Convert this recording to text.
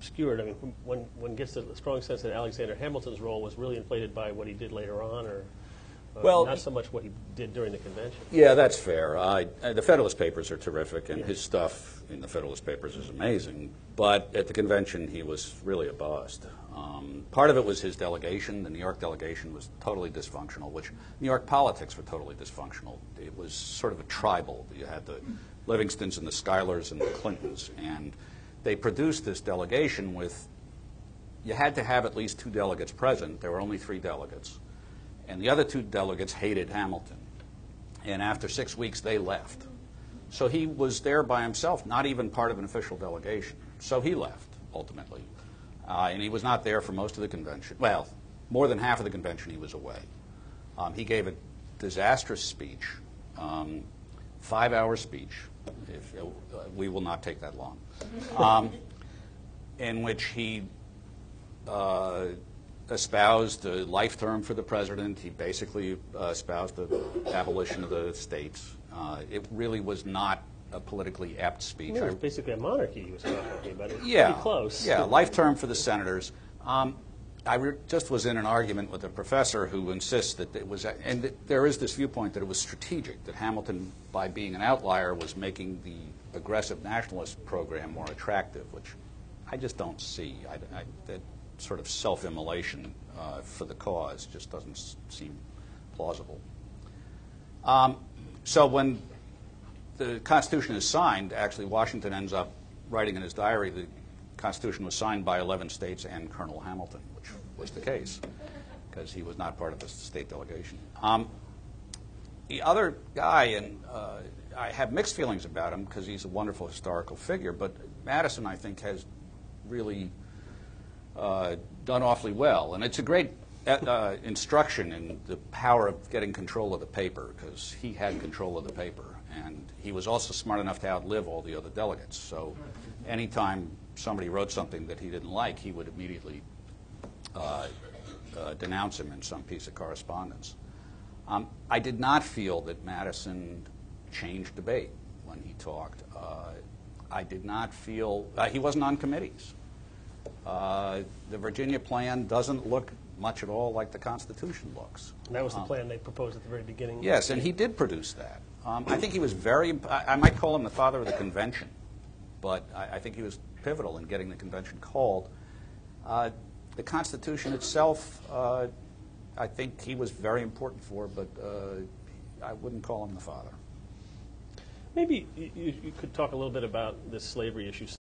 Stewart, I mean, one gets a strong sense that Alexander Hamilton's role was really inflated by what he did later on, or well, not so much what he did during the convention. Yeah, that's fair. The Federalist Papers are terrific, and his stuff in the Federalist Papers is amazing. But at the convention, he was really a bust. Part of it was his delegation. The New York delegation was totally dysfunctional, which New York politics were totally dysfunctional. It was sort of a tribal. You had the Livingstons and the Schuyler's and the Clintons, and they produced this delegation with, you had to have at least 2 delegates present. There were only 3 delegates. And the other 2 delegates hated Hamilton. And after 6 weeks, they left. So he was there by himself, not even part of an official delegation. So he left, ultimately. And he was not there for most of the convention. Well, more than half of the convention he was away. He gave a disastrous speech, 5-hour speech. We will not take that long. In which he espoused a life term for the president. He basically espoused the abolition of the states. It really was not a politically apt speech. It was basically a monarchy he was talking about. It yeah, pretty close. Yeah, life term for the senators. Just was in an argument with a professor who insists that it was, and there is this viewpoint that it was strategic, that Hamilton, by being an outlier, was making the aggressive nationalist program more attractive, which I just don't see. That sort of self-immolation for the cause just doesn't seem plausible. So when the Constitution is signed, actually Washington ends up writing in his diary the Constitution was signed by 11 states and Colonel Hamilton, which was the case because he was not part of the state delegation. The other guy, and I have mixed feelings about him because he's a wonderful historical figure, but Madison, I think, has really done awfully well. And it's a great instruction in the power of getting control of the paper, because he had control of the paper. And he was also smart enough to outlive all the other delegates. So anytime somebody wrote something that he didn't like, he would immediately denounce him in some piece of correspondence. I did not feel that Madison changed debate when he talked. I did not feel he wasn't on committees. The Virginia plan doesn't look much at all like the Constitution looks. And that was the plan they proposed at the very beginning? Yes, and he did produce that. I think he was very, I might call him the father of the convention, but I think he was pivotal in getting the convention called. The Constitution itself, I think he was very important for, but I wouldn't call him the father. Maybe you could talk a little bit about this slavery issue.